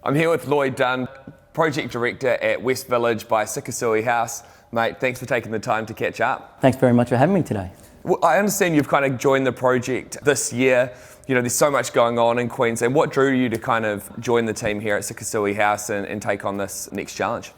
I'm here with Lloyd Dunn, Project Director at West Village by Sikasui House. Mate, thanks for taking the time to catch up. Thanks very much for having me today. Well, I understand you've kind of joined the project this year. You know, there's so much going on in Queensland. What drew you to kind of join the team here at Sikasui House and take on this next challenge?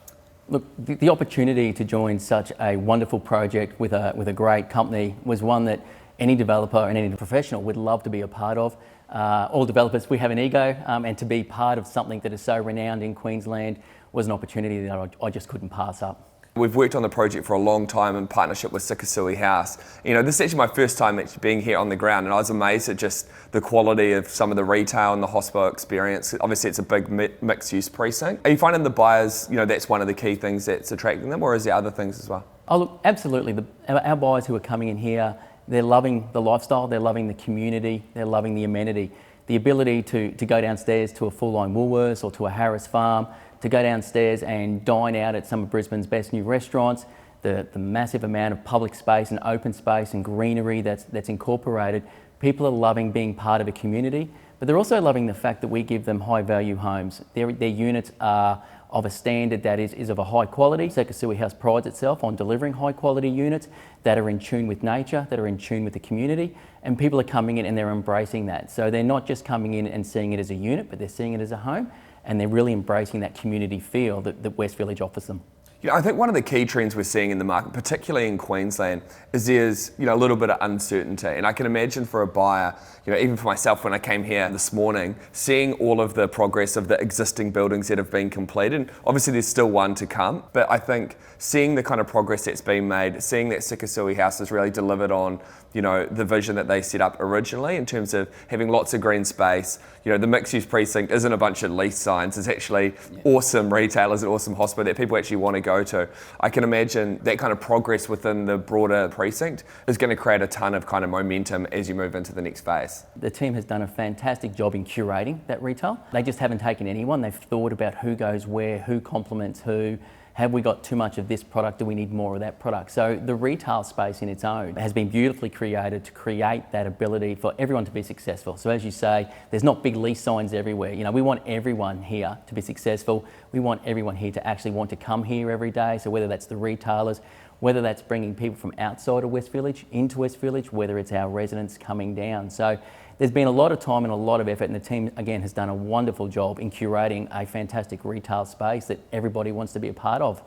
Look, the opportunity to join such a wonderful project with a great company was one that any developer and any professional would love to be a part of. All developers, we have an ego, and to be part of something that is so renowned in Queensland was an opportunity that I just couldn't pass up. We've worked on the project for a long time in partnership with Sikasui House. You know, this is actually my first time actually being here on the ground, and I was amazed at just the quality of some of the retail and the hospital experience. Obviously, it's a big mixed-use precinct. Are you finding the buyers, you know, that's one of the key things that's attracting them, or is there other things as well? Oh, look, absolutely. Our buyers who are coming in here, they're loving the lifestyle, they're loving the community, they're loving the amenity. The ability to go downstairs to a full-line Woolworths or to a Harris Farm, to go downstairs and dine out at some of Brisbane's best new restaurants, the massive amount of public space and open space and greenery that's incorporated. People are loving being part of a community, but they're also loving the fact that we give them high-value homes. Their units are of a standard that is of a high quality. Sikasui House prides itself on delivering high-quality units that are in tune with nature, that are in tune with the community, and people are coming in and they're embracing that. So they're not just coming in and seeing it as a unit, but they're seeing it as a home, and they're really embracing that community feel that West Village offers them. You know, I think one of the key trends we're seeing in the market, particularly in Queensland, is there's, you know, a little bit of uncertainty. And I can imagine for a buyer, you know, even for myself when I came here this morning, seeing all of the progress of the existing buildings that have been completed. And obviously there's still one to come, but I think seeing the kind of progress that's been made, seeing that Sikasui House has really delivered on, you know, the vision that they set up originally in terms of having lots of green space. You know, the mixed-use precinct isn't a bunch of lease signs. It's actually awesome retailers and awesome hospital that people actually want to go to. I can imagine that kind of progress within the broader precinct is going to create a ton of kind of momentum as you move into the next phase. The team has done a fantastic job in curating that retail. They just haven't taken anyone. They've thought about who goes where, who complements who. Have we got too much of this product? Do we need more of that product? So the retail space in its own has been beautifully created to create that ability for everyone to be successful. So as you say, there's not big lease signs everywhere. You know, we want everyone here to be successful. We want everyone here to actually want to come here every day. So whether that's the retailers, whether that's bringing people from outside of West Village into West Village, whether it's our residents coming down. So there's been a lot of time and a lot of effort, and the team, again, has done a wonderful job in curating a fantastic retail space that everybody wants to be a part of.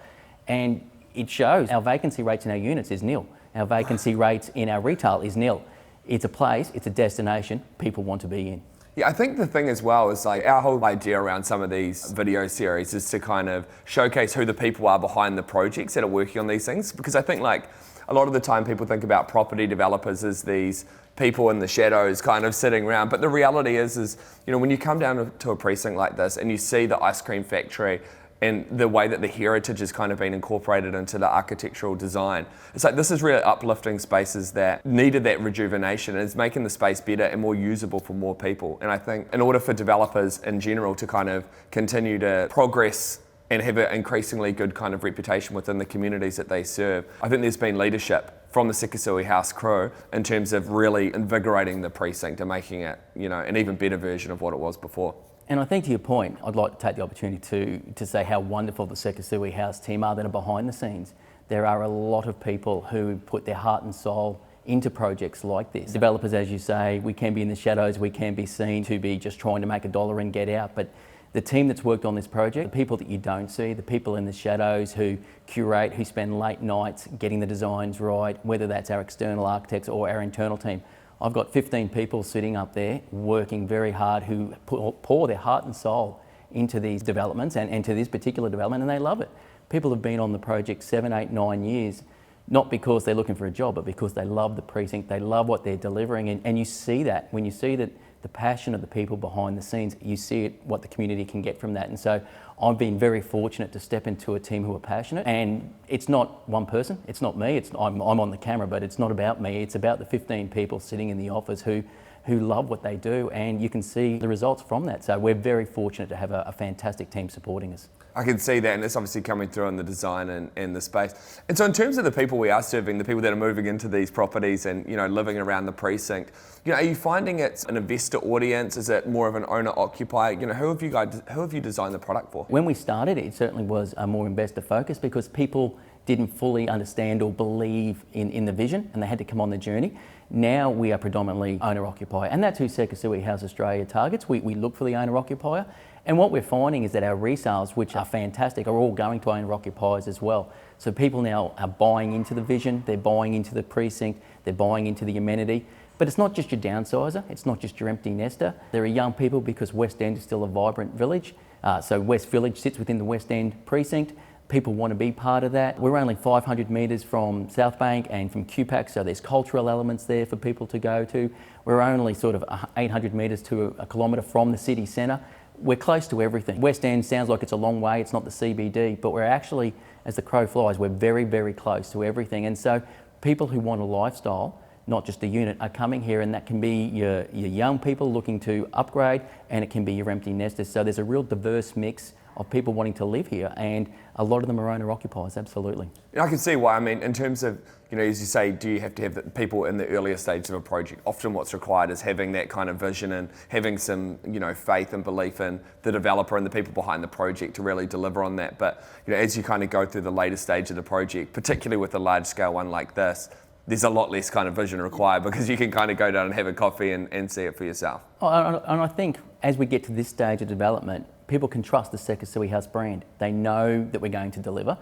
And it shows. Our vacancy rates in our units is nil. Our vacancy rates in our retail is nil. It's a place, it's a destination people want to be in. Yeah, I think the thing as well is like our whole idea around some of these video series is to kind of showcase who the people are behind the projects that are working on these things. Because I think like a lot of the time people think about property developers as these people in the shadows kind of sitting around. But the reality is, you know, when you come down to a precinct like this and you see the ice cream factory and the way that the heritage has kind of been incorporated into the architectural design, it's like this is really uplifting spaces that needed that rejuvenation, and it's making the space better and more usable for more people. And I think in order for developers in general to kind of continue to progress and have an increasingly good kind of reputation within the communities that they serve, I think there's been leadership from the Sikasui House crew in terms of really invigorating the precinct and making it, you know, an even better version of what it was before. And I think to your point, I'd like to take the opportunity to say how wonderful the Sikasui House team are that are behind the scenes. There are a lot of people who put their heart and soul into projects like this. Developers, as you say, we can be in the shadows, we can be seen to be just trying to make a dollar and get out, but the team that's worked on this project, the people that you don't see, the people in the shadows who curate, who spend late nights getting the designs right, whether that's our external architects or our internal team. I've got 15 people sitting up there working very hard who pour their heart and soul into these developments and to this particular development, and they love it. People have been on the project 7, 8, 9 years, not because they're looking for a job, but because they love the precinct, they love what they're delivering, and you see that. When you see that the passion of the people behind the scenes, you see it, what the community can get from that. And so I've been very fortunate to step into a team who are passionate, and it's not one person, it's not me, I'm on the camera, but it's not about me, it's about the 15 people sitting in the office who who love what they do, and you can see the results from that. So we're very fortunate to have a fantastic team supporting us. I can see that, and it's obviously coming through in the design and the space. And so in terms of the people we are serving, the people that are moving into these properties and, you know, living around the precinct, you know, are you finding it's an investor audience? Is it more of an owner-occupier? You know, who have you designed the product for? When we started, it certainly was a more investor focus because people didn't fully understand or believe in the vision, and they had to come on the journey. Now we are predominantly owner-occupier, and that's who Sekisui House Australia targets. We look for the owner-occupier, and what we're finding is that our resales, which are fantastic, are all going to owner-occupiers as well. So people now are buying into the vision, they're buying into the precinct, they're buying into the amenity. But it's not just your downsizer, it's not just your empty nester. There are young people because West End is still a vibrant village. So West Village sits within the West End precinct. People want to be part of that. We're only 500 metres from South Bank and from QPAC, so there's cultural elements there for people to go to. We're only sort of 800 metres to a kilometre from the city centre. We're close to everything. West End sounds like it's a long way, it's not the CBD, but we're actually, as the crow flies, we're very, very close to everything. And so people who want a lifestyle, not just a unit, are coming here, and that can be your young people looking to upgrade, and it can be your empty nesters. So there's a real diverse mix of people wanting to live here, and a lot of them are owner-occupiers, absolutely. And I can see why. I mean, in terms of, you know, as you say, do you have to have the people in the earlier stages of a project? Often what's required is having that kind of vision and having some, you know, faith and belief in the developer and the people behind the project to really deliver on that. But, you know, as you kind of go through the later stage of the project, particularly with a large-scale one like this, there's a lot less kind of vision required because you can kind of go down and have a coffee and see it for yourself. And I think as we get to this stage of development, people can trust the Sekisui House brand. They know that we're going to deliver.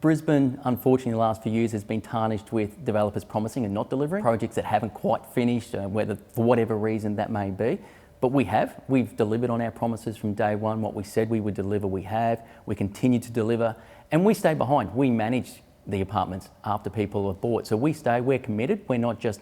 Brisbane, unfortunately, the last few years has been tarnished with developers promising and not delivering, projects that haven't quite finished, whether for whatever reason that may be. But we've delivered on our promises from day one. What we said we would deliver, we have. We continue to deliver, and we stay behind. We manage the apartments after people have bought. So we're committed. We're not just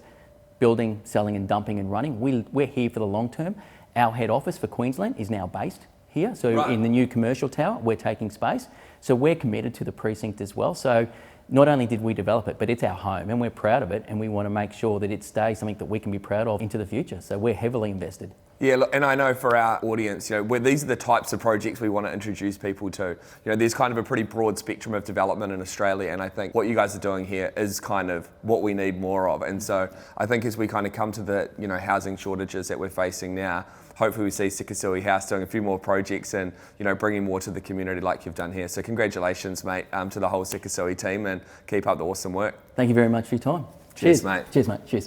building, selling and dumping and running. We're here for the long term. Our head office for Queensland is now based here. So right. In the new commercial tower, we're taking space. So we're committed to the precinct as well. So not only did we develop it, but it's our home and we're proud of it, and we want to make sure that it stays something that we can be proud of into the future. So we're heavily invested. Yeah, look, and I know for our audience, you know, these are the types of projects we want to introduce people to. You know, there's kind of a pretty broad spectrum of development in Australia, and I think what you guys are doing here is kind of what we need more of. And so I think as we kind of come to the, you know, housing shortages that we're facing now, hopefully we see Sekisui House doing a few more projects and, you know, bringing more to the community like you've done here. So congratulations, mate, to the whole Sekisui team, and keep up the awesome work. Thank you very much for your time. Cheers, mate. Cheers, mate. Cheers.